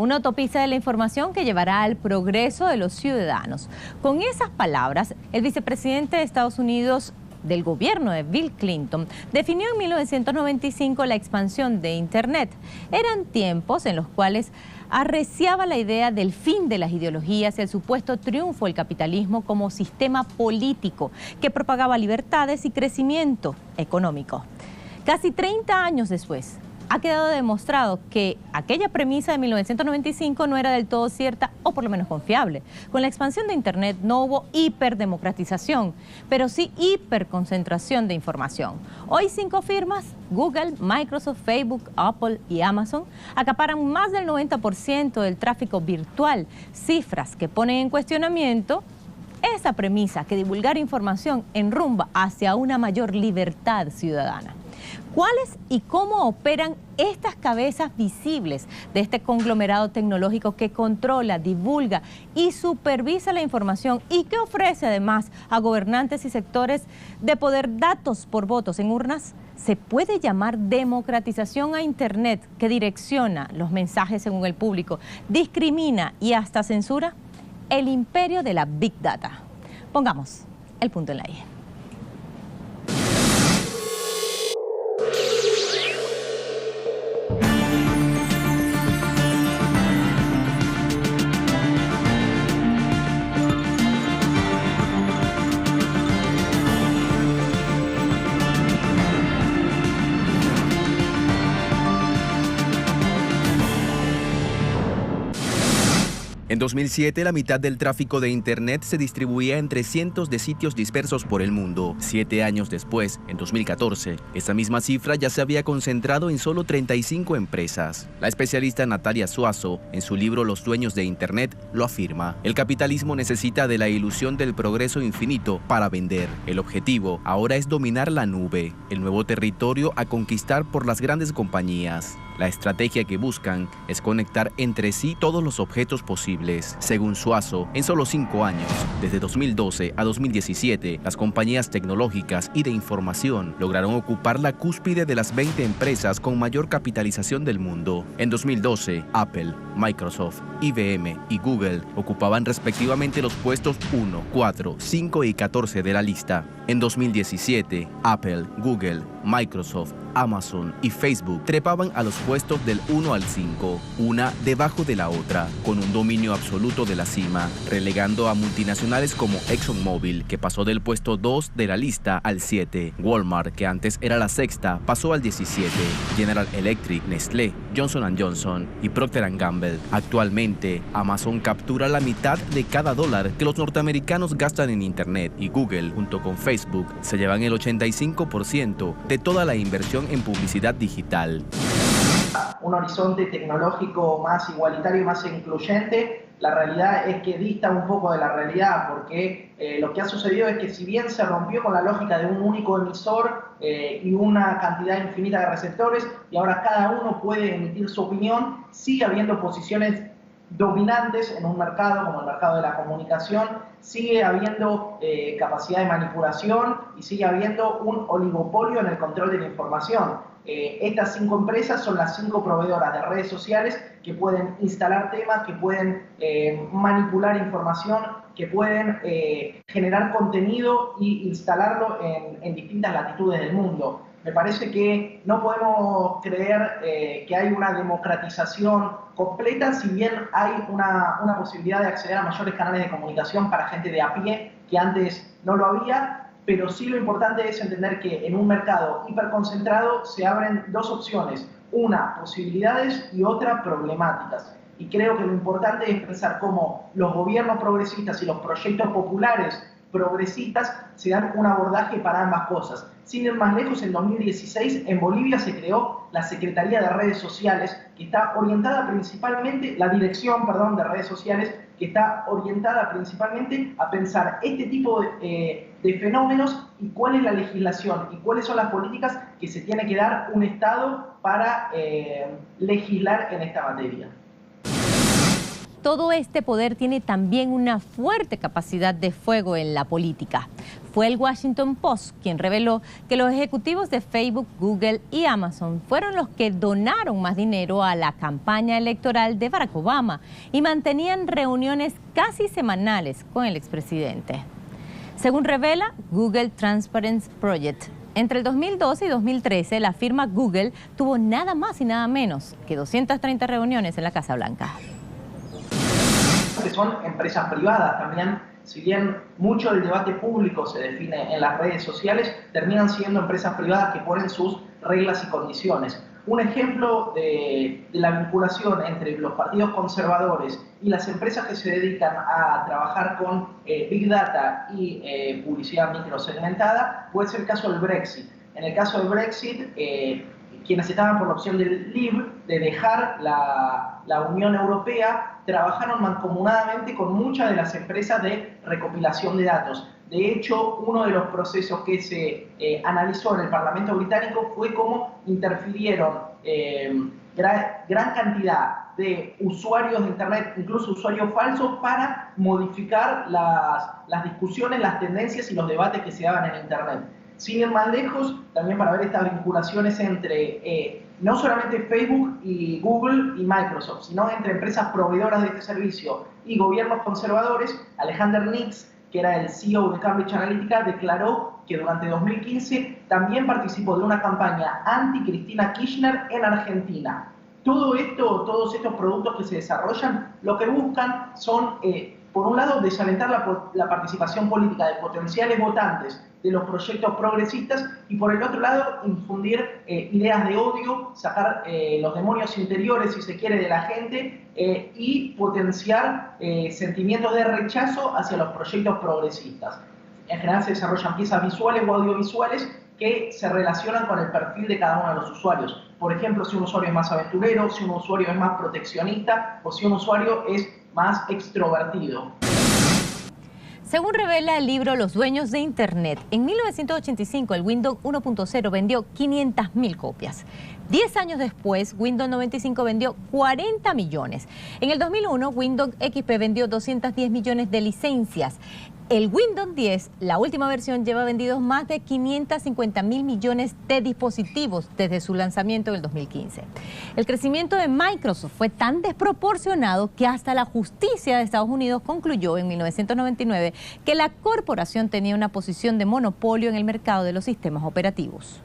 una autopista de la información que llevará al progreso de los ciudadanos. Con esas palabras, el vicepresidente de Estados Unidos del gobierno de Bill Clinton definió en 1995 la expansión de Internet. Eran tiempos en los cuales arreciaba la idea del fin de las ideologías y el supuesto triunfo del capitalismo como sistema político que propagaba libertades y crecimiento económico. Casi 30 años después, ha quedado demostrado que aquella premisa de 1995 no era del todo cierta o por lo menos confiable. Con la expansión de Internet no hubo hiperdemocratización, pero sí hiperconcentración de información. Hoy 5 firmas, Google, Microsoft, Facebook, Apple y Amazon, acaparan más del 90% del tráfico virtual, cifras que ponen en cuestionamiento esa premisa que divulgar información enrumba hacia una mayor libertad ciudadana. ¿Cuáles y cómo operan estas cabezas visibles de este conglomerado tecnológico que controla, divulga y supervisa la información y que ofrece además a gobernantes y sectores de poder datos por votos en urnas? ¿Se puede llamar democratización a Internet que direcciona los mensajes según el público, discrimina y hasta censura? El imperio de la Big Data. Pongamos el punto en la I. En 2007, la mitad del tráfico de Internet se distribuía entre cientos de sitios dispersos por el mundo. 7 años después, en 2014, esa misma cifra ya se había concentrado en solo 35 empresas. La especialista Natalia Suazo, en su libro Los dueños de Internet, lo afirma. El capitalismo necesita de la ilusión del progreso infinito para vender. El objetivo ahora es dominar la nube, el nuevo territorio a conquistar por las grandes compañías. La estrategia que buscan es conectar entre sí todos los objetos posibles. Según Suazo, en solo 5 años, desde 2012 a 2017, las compañías tecnológicas y de información lograron ocupar la cúspide de las 20 empresas con mayor capitalización del mundo. En 2012, Apple, Microsoft, IBM y Google ocupaban respectivamente los puestos 1, 4, 5 y 14 de la lista. En 2017, Apple, Google, Microsoft, Amazon y Facebook trepaban a los puestos del 1 al 5, una debajo de la otra, con un dominio absoluto de la cima, relegando a multinacionales como ExxonMobil, que pasó del puesto 2 de la lista al 7, Walmart, que antes era la sexta, pasó al 17, General Electric, Nestlé, Johnson & Johnson y Procter & Gamble. Actualmente, Amazon captura la mitad de cada dólar que los norteamericanos gastan en Internet y Google, junto con Facebook, se llevan el 85% de toda la inversión en publicidad digital. Un horizonte tecnológico más igualitario y más incluyente, la realidad es que dista un poco de la realidad, porque lo que ha sucedido es que si bien se rompió con la lógica de un único emisor y una cantidad infinita de receptores, y ahora cada uno puede emitir su opinión, sigue habiendo posiciones dominantes en un mercado como el mercado de la comunicación, sigue habiendo capacidad de manipulación y sigue habiendo un oligopolio en el control de la información. Estas 5 empresas son las 5 proveedoras de redes sociales que pueden instalar temas, que pueden manipular información, que pueden generar contenido e instalarlo en distintas latitudes del mundo. Me parece que no podemos creer que hay una democratización completa, si bien hay una posibilidad de acceder a mayores canales de comunicación para gente de a pie, que antes no lo había, pero sí lo importante es entender que en un mercado hiperconcentrado se abren 2 opciones, una, posibilidades y otra, problemáticas. Y creo que lo importante es pensar cómo los gobiernos progresistas y los proyectos populares progresistas se dan un abordaje para ambas cosas. Sin ir más lejos, en 2016 en Bolivia se creó la Secretaría de Redes Sociales, que está orientada principalmente, la Dirección, de Redes Sociales, que está orientada principalmente a pensar este tipo de fenómenos y cuál es la legislación y cuáles son las políticas que se tiene que dar un Estado para legislar en esta materia. todo este poder tiene también una fuerte capacidad de fuego en la política. Fue el Washington Post quien reveló que los ejecutivos de Facebook, Google y Amazon fueron los que donaron más dinero a la campaña electoral de Barack Obama y mantenían reuniones casi semanales con el expresidente. Según revela Google Transparency Project, entre el 2012 y 2013, la firma Google tuvo nada más y nada menos que 230 reuniones en la Casa Blanca. Que son empresas privadas también, si bien mucho del debate público se define en las redes sociales, terminan siendo empresas privadas que ponen sus reglas y condiciones. Un ejemplo de la vinculación entre los partidos conservadores y las empresas que se dedican a trabajar con Big Data y publicidad microsegmentada puede ser el caso del Brexit. En el caso del Brexit, quienes estaban por la opción del Leave, de dejar la Unión Europea, trabajaron mancomunadamente con muchas de las empresas de recopilación de datos. De hecho, uno de los procesos que se analizó en el Parlamento británico fue cómo interfirieron gran cantidad de usuarios de Internet, incluso usuarios falsos, para modificar las discusiones, las tendencias y los debates que se daban en Internet. Sin ir más lejos, también para ver estas vinculaciones entre no solamente Facebook y Google y Microsoft, sino entre empresas proveedoras de este servicio y gobiernos conservadores, Alejandro Nix, que era el CEO de Cambridge Analytica, declaró que durante 2015 también participó de una campaña anti-Cristina Kirchner en Argentina. Todo esto, todos estos productos que se desarrollan, lo que buscan son, por un lado, desalentar la participación política de potenciales votantes de los proyectos progresistas y, por el otro lado, infundir ideas de odio, sacar los demonios interiores, si se quiere, de la gente y potenciar sentimientos de rechazo hacia los proyectos progresistas. En general se desarrollan piezas visuales o audiovisuales que se relacionan con el perfil de cada uno de los usuarios. Por ejemplo, si un usuario es más aventurero, si un usuario es más proteccionista o si un usuario es más extrovertido. Según revela el libro Los Dueños de Internet, en 1985 el Windows 1.0 vendió 500.000 copias. 10 años después, Windows 95 vendió 40 millones. En el 2001, Windows XP vendió 210 millones de licencias. El Windows 10, la última versión, lleva vendidos más de 550.000 millones de dispositivos desde su lanzamiento en el 2015. El crecimiento de Microsoft fue tan desproporcionado que hasta la justicia de Estados Unidos concluyó en 1999 que la corporación tenía una posición de monopolio en el mercado de los sistemas operativos.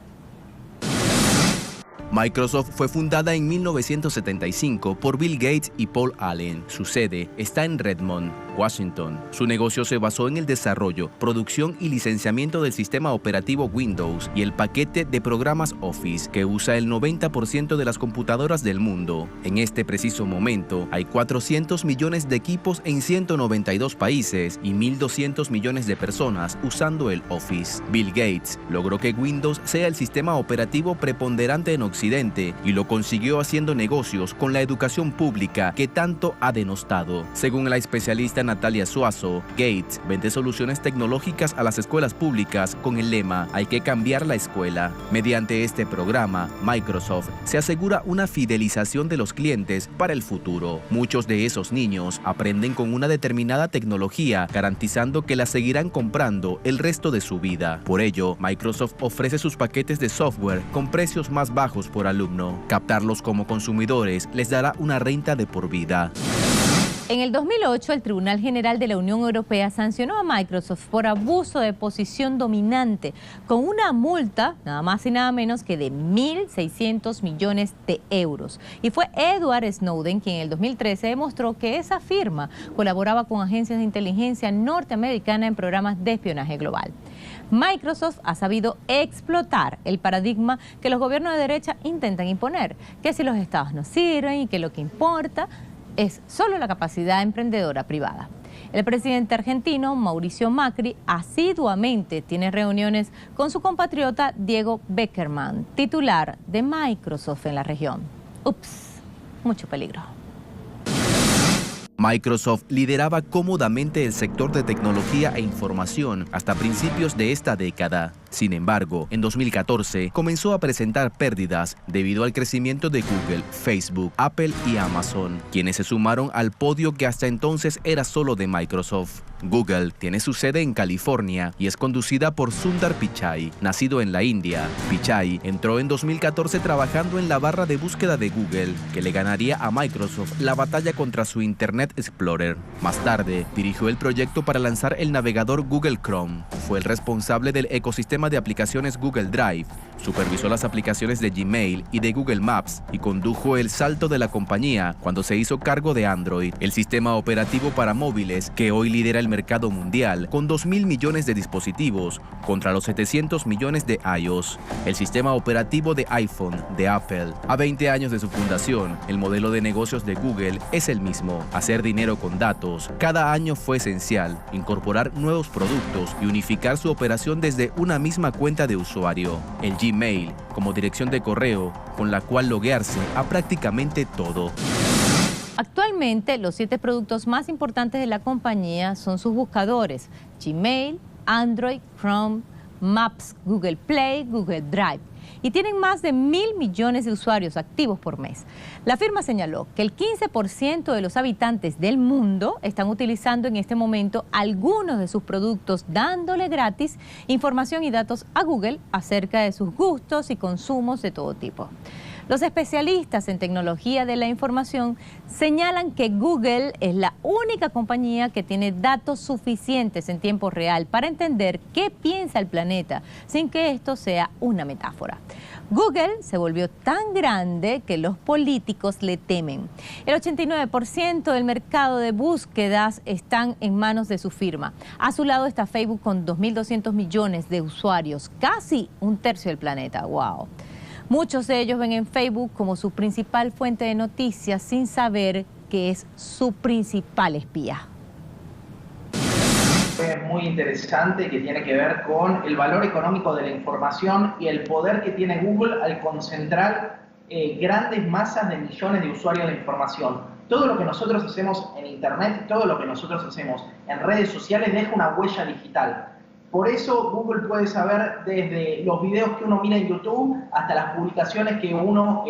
Microsoft fue fundada en 1975 por Bill Gates y Paul Allen. Su sede está en Redmond, Washington. Su negocio se basó en el desarrollo, producción y licenciamiento del sistema operativo Windows y el paquete de programas Office, que usa el 90% de las computadoras del mundo. En este preciso momento, hay 400 millones de equipos en 192 países y 1.200 millones de personas usando el Office. Bill Gates logró que Windows sea el sistema operativo preponderante en Occidente y lo consiguió haciendo negocios con la educación pública que tanto ha denostado. Según la especialista Natalia Suazo, Gates vende soluciones tecnológicas a las escuelas públicas con el lema "Hay que cambiar la escuela". Mediante este programa, Microsoft se asegura una fidelización de los clientes para el futuro. Muchos de esos niños aprenden con una determinada tecnología, garantizando que la seguirán comprando el resto de su vida. Por ello, Microsoft ofrece sus paquetes de software con precios más bajos por alumno. Captarlos como consumidores les dará una renta de por vida. En el 2008, el Tribunal General de la Unión Europea sancionó a Microsoft por abuso de posición dominante con una multa nada más y nada menos que de 1.600 millones de euros. Y fue Edward Snowden quien en el 2013 demostró que esa firma colaboraba con agencias de inteligencia norteamericana en programas de espionaje global. Microsoft ha sabido explotar el paradigma que los gobiernos de derecha intentan imponer, que si los estados no sirven y que lo que importa es solo la capacidad emprendedora privada. El presidente argentino, Mauricio Macri, asiduamente tiene reuniones con su compatriota Diego Beckerman, titular de Microsoft en la región. Ups, mucho peligro. Microsoft lideraba cómodamente el sector de tecnología e información hasta principios de esta década. Sin embargo, en 2014 comenzó a presentar pérdidas debido al crecimiento de Google, Facebook, Apple y Amazon, quienes se sumaron al podio que hasta entonces era solo de Microsoft. Google tiene su sede en California y es conducida por Sundar Pichai, nacido en la India. Pichai entró en 2014 trabajando en la barra de búsqueda de Google, que le ganaría a Microsoft la batalla contra su Internet Explorer. Más tarde, dirigió el proyecto para lanzar el navegador Google Chrome. Fue el responsable del ecosistema de aplicaciones Google Drive, supervisó las aplicaciones de Gmail y de Google Maps y condujo el salto de la compañía cuando se hizo cargo de Android, el sistema operativo para móviles que hoy lidera el mercado mundial con 2.000 millones de dispositivos contra los 700 millones de iOS. El sistema operativo de iPhone de Apple. A 20 años de su fundación, el modelo de negocios de Google es el mismo: hacer dinero con datos. Cada año fue esencial incorporar nuevos productos y unificar su operación desde una misma cuenta de usuario, el Gmail, como dirección de correo con la cual loguearse a prácticamente todo. Actualmente, los 7 productos más importantes de la compañía son sus buscadores: Gmail, Android, Chrome, Maps, Google Play, Google Drive, y tienen más de 1.000 millones de usuarios activos por mes. La firma señaló que el 15% de los habitantes del mundo están utilizando en este momento algunos de sus productos, dándole gratis información y datos a Google acerca de sus gustos y consumos de todo tipo. Los especialistas en tecnología de la información señalan que Google es la única compañía que tiene datos suficientes en tiempo real para entender qué piensa el planeta, sin que esto sea una metáfora. Google se volvió tan grande que los políticos le temen. El 89% del mercado de búsquedas están en manos de su firma. A su lado está Facebook con 2.200 millones de usuarios, casi un tercio del planeta. ¡Wow! Muchos de ellos ven en Facebook como su principal fuente de noticias sin saber que es su principal espía. Es muy interesante, que tiene que ver con el valor económico de la información y el poder que tiene Google al concentrar grandes masas de millones de usuarios de información. Todo lo que nosotros hacemos en Internet, todo lo que nosotros hacemos en redes sociales deja una huella digital. Por eso Google puede saber desde los videos que uno mira en YouTube hasta las publicaciones que uno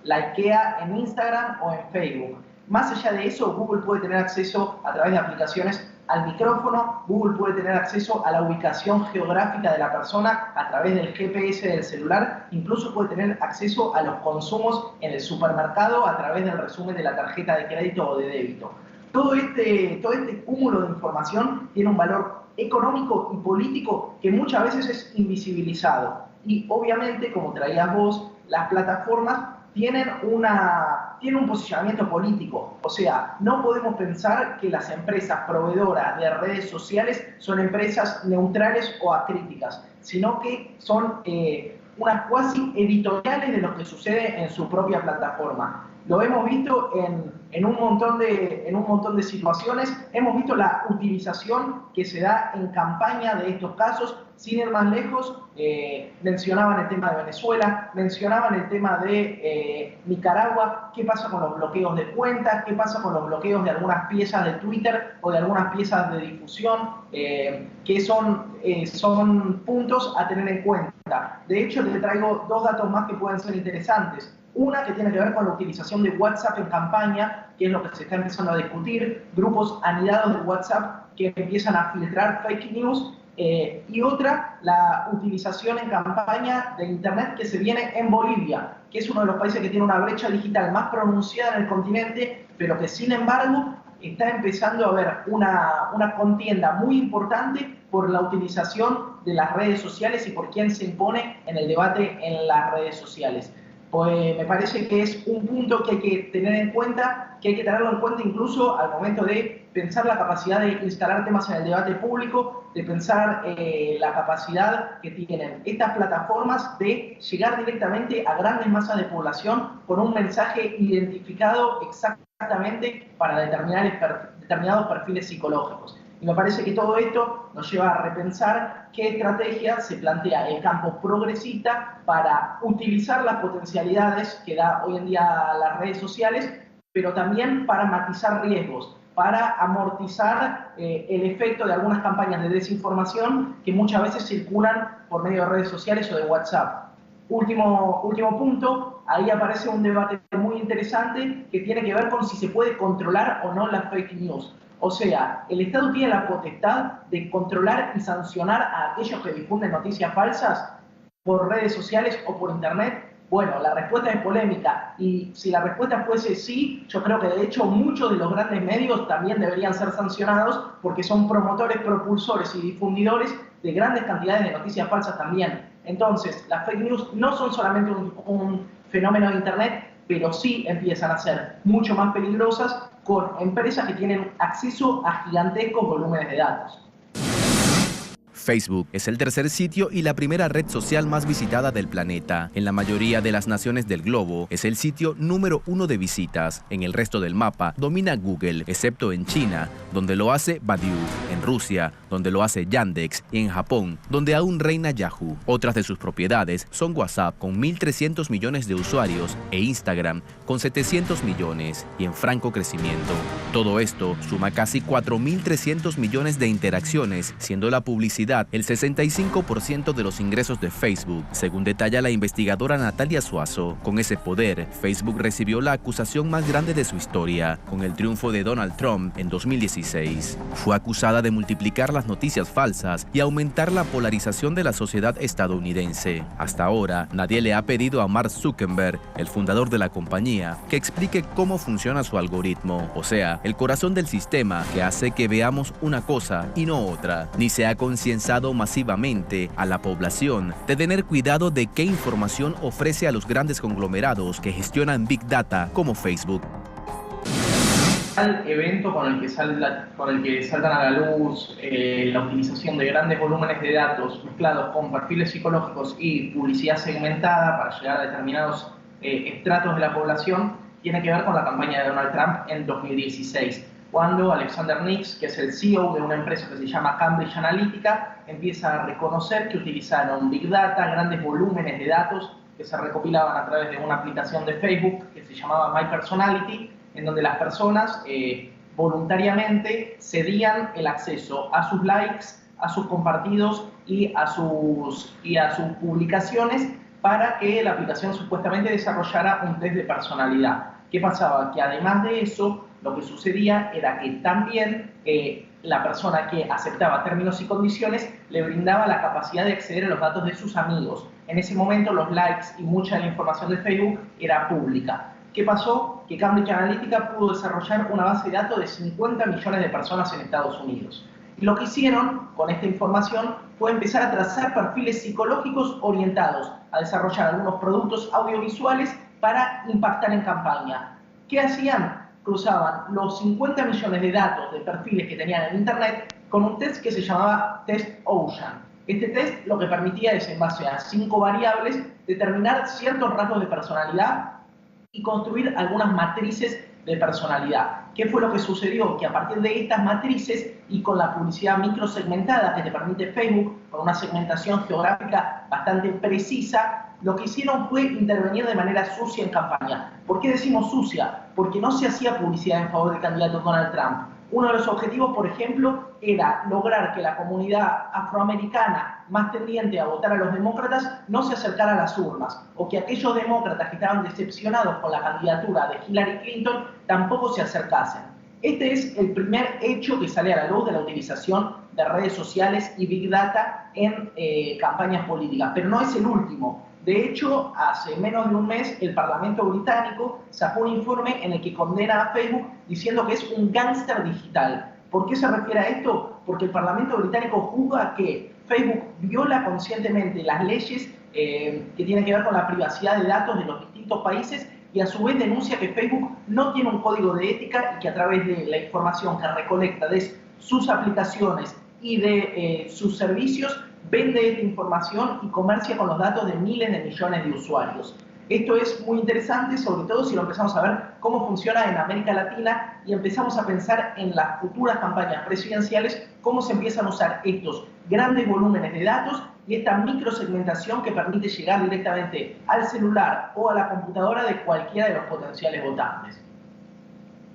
likea en Instagram o en Facebook. Más allá de eso, Google puede tener acceso a través de aplicaciones al micrófono, Google puede tener acceso a la ubicación geográfica de la persona a través del GPS del celular, incluso puede tener acceso a los consumos en el supermercado a través del resumen de la tarjeta de crédito o de débito. Todo este cúmulo de información tiene un valor económico y político que muchas veces es invisibilizado. Y obviamente, como traías vos, las plataformas tienen un posicionamiento político. O sea, no podemos pensar que las empresas proveedoras de redes sociales son empresas neutrales o acríticas, sino que son unas cuasi editoriales de lo que sucede en su propia plataforma. Lo hemos visto en un montón de situaciones. Hemos visto la utilización que se da en campaña de estos casos. Sin ir más lejos, mencionaban el tema de Venezuela, mencionaban el tema de Nicaragua. ¿Qué pasa con los bloqueos de cuentas? ¿Qué pasa con los bloqueos de algunas piezas de Twitter o de algunas piezas de difusión? Que son puntos a tener en cuenta. De hecho, les traigo 2 datos más que pueden ser interesantes. Una que tiene que ver con la utilización de WhatsApp en campaña, que es lo que se está empezando a discutir, grupos anidados de WhatsApp que empiezan a filtrar fake news, y otra, la utilización en campaña de Internet que se viene en Bolivia, que es uno de los países que tiene una brecha digital más pronunciada en el continente, pero que sin embargo está empezando a haber una contienda muy importante por la utilización de las redes sociales y por quién se impone en el debate en las redes sociales. Pues me parece que es un punto que hay que tener en cuenta, que hay que tenerlo en cuenta incluso al momento de pensar la capacidad de instalar temas en el debate público, de pensar la capacidad que tienen estas plataformas de llegar directamente a grandes masas de población con un mensaje identificado exactamente para determinados perfiles psicológicos. Y me parece que todo esto nos lleva a repensar qué estrategia se plantea el campo progresista para utilizar las potencialidades que da hoy en día las redes sociales, pero también para matizar riesgos, para amortizar el efecto de algunas campañas de desinformación que muchas veces circulan por medio de redes sociales o de WhatsApp. Último punto, ahí aparece un debate muy interesante que tiene que ver con si se puede controlar o no las fake news. O sea, ¿el Estado tiene la potestad de controlar y sancionar a aquellos que difunden noticias falsas por redes sociales o por Internet? Bueno, la respuesta es polémica, y si la respuesta fuese sí, yo creo que de hecho muchos de los grandes medios también deberían ser sancionados porque son promotores, propulsores y difundidores de grandes cantidades de noticias falsas también. Entonces, las fake news no son solamente un fenómeno de Internet, pero sí empiezan a ser mucho más peligrosas con empresas que tienen acceso a gigantescos volúmenes de datos. Facebook es el tercer sitio y la primera red social más visitada del planeta. En la mayoría de las naciones del globo es el sitio número 1 de visitas. En el resto del mapa domina Google, excepto en China, donde lo hace Baidu, en Rusia, donde lo hace Yandex, y en Japón, donde aún reina Yahoo. Otras de sus propiedades son WhatsApp, con 1.300 millones de usuarios, e Instagram, con 700 millones, y en franco crecimiento. Todo esto suma casi 4.300 millones de interacciones, siendo la publicidad el 65% de los ingresos de Facebook, según detalla la investigadora Natalia Suazo. Con ese poder, Facebook recibió la acusación más grande de su historia, con el triunfo de Donald Trump en 2016. Fue acusada de multiplicar las noticias falsas y aumentar la polarización de la sociedad estadounidense. Hasta ahora, nadie le ha pedido a Mark Zuckerberg, el fundador de la compañía, que explique cómo funciona su algoritmo, o sea, el corazón del sistema que hace que veamos una cosa y no otra, ni se ha concienciado masivamente a la población de tener cuidado de qué información ofrece a los grandes conglomerados que gestionan Big Data como Facebook. El evento con el que saltan a la luz la utilización de grandes volúmenes de datos mezclados con perfiles psicológicos y publicidad segmentada para llegar a determinados estratos de la población tiene que ver con la campaña de Donald Trump en 2016. Cuando Alexander Nix, que es el CEO de una empresa que se llama Cambridge Analytica, empieza a reconocer que utilizaron Big Data, grandes volúmenes de datos que se recopilaban a través de una aplicación de Facebook que se llamaba My Personality, en donde las personas voluntariamente cedían el acceso a sus likes, a sus compartidos y a sus publicaciones para que la aplicación supuestamente desarrollara un test de personalidad. ¿Qué pasaba? Que además de eso, lo que sucedía era que también la persona que aceptaba términos y condiciones le brindaba la capacidad de acceder a los datos de sus amigos. En ese momento los likes y mucha de la información de Facebook era pública. ¿Qué pasó? Que Cambridge Analytica pudo desarrollar una base de datos de 50 millones de personas en Estados Unidos. Y lo que hicieron con esta información fue empezar a trazar perfiles psicológicos orientados a desarrollar algunos productos audiovisuales para impactar en campaña. ¿Qué hacían? Cruzaban los 50 millones de datos de perfiles que tenían en Internet con un test que se llamaba Test Ocean. Este test lo que permitía es, en base a 5 variables, determinar ciertos rasgos de personalidad y construir algunas matrices de personalidad. ¿Qué fue lo que sucedió? Que a partir de estas matrices y con la publicidad microsegmentada que te permite Facebook, con una segmentación geográfica bastante precisa, lo que hicieron fue intervenir de manera sucia en campaña. ¿Por qué decimos sucia? Porque no se hacía publicidad en favor del candidato Donald Trump. Uno de los objetivos, por ejemplo, era lograr que la comunidad afroamericana más tendiente a votar a los demócratas no se acercara a las urnas, o que aquellos demócratas que estaban decepcionados con la candidatura de Hillary Clinton tampoco se acercasen. Este es el primer hecho que sale a la luz de la utilización de redes sociales y Big Data en campañas políticas, pero no es el último. De hecho, hace menos de un mes el Parlamento británico sacó un informe en el que condena a Facebook diciendo que es un gángster digital. ¿Por qué se refiere a esto? Porque el Parlamento británico juzga que Facebook viola conscientemente las leyes que tienen que ver con la privacidad de datos de los distintos países y a su vez denuncia que Facebook no tiene un código de ética y que a través de la información que recolecta de sus aplicaciones y de sus servicios vende esta información y comercia con los datos de miles de millones de usuarios. Esto es muy interesante, sobre todo si lo empezamos a ver cómo funciona en América Latina y empezamos a pensar en las futuras campañas presidenciales, cómo se empiezan a usar estos grandes volúmenes de datos y esta microsegmentación que permite llegar directamente al celular o a la computadora de cualquiera de los potenciales votantes.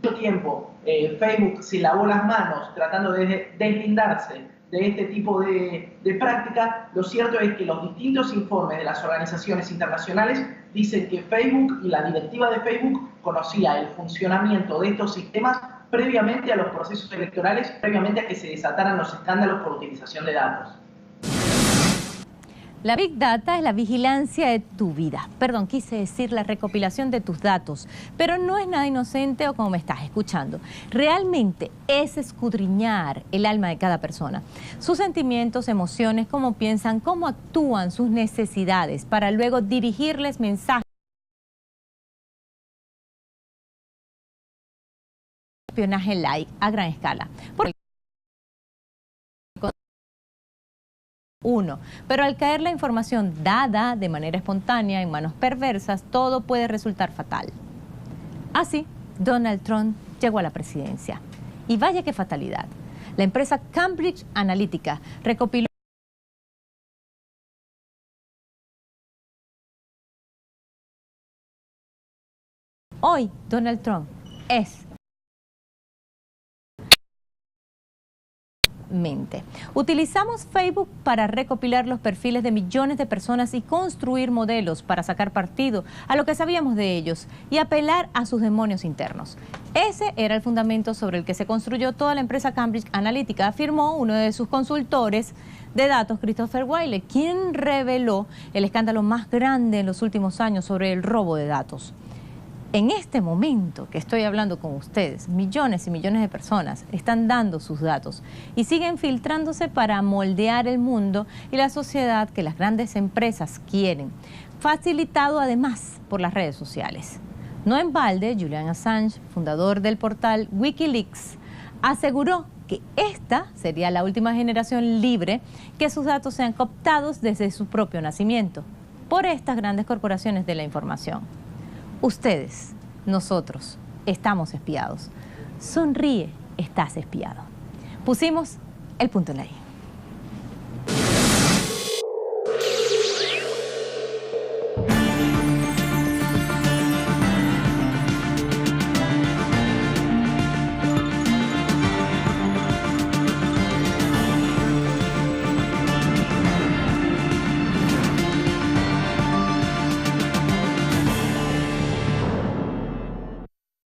Mucho tiempo Facebook se lavó las manos tratando de deslindarse de este tipo de práctica. Lo cierto es que los distintos informes de las organizaciones internacionales dicen que Facebook y la directiva de Facebook conocía el funcionamiento de estos sistemas previamente a los procesos electorales, previamente a que se desataran los escándalos por utilización de datos. La Big Data es la vigilancia de tu vida. Perdón, quise decir la recopilación de tus datos. Pero no es nada inocente o como me estás escuchando. Realmente es escudriñar el alma de cada persona. Sus sentimientos, emociones, cómo piensan, cómo actúan, sus necesidades, para luego dirigirles mensajes. Espionaje light a gran escala. Pero al caer la información dada de manera espontánea en manos perversas, todo puede resultar fatal. Así, Donald Trump llegó a la presidencia. Y vaya qué fatalidad. La empresa Cambridge Analytica recopiló hoy Donald Trump es Utilizamos Facebook para recopilar los perfiles de millones de personas y construir modelos para sacar partido a lo que sabíamos de ellos y apelar a sus demonios internos. Ese era el fundamento sobre el que se construyó toda la empresa Cambridge Analytica, afirmó uno de sus consultores de datos, Christopher Wylie, quien reveló el escándalo más grande en los últimos años sobre el robo de datos. En este momento que estoy hablando con ustedes, millones y millones de personas están dando sus datos y siguen filtrándose para moldear el mundo y la sociedad que las grandes empresas quieren, facilitado además por las redes sociales. No en balde, Julian Assange, fundador del portal Wikileaks, aseguró que esta sería la última generación libre que sus datos sean cooptados desde su propio nacimiento por estas grandes corporaciones de la información. Ustedes, nosotros, estamos espiados. Sonríe, estás espiado. Pusimos el punto en la I.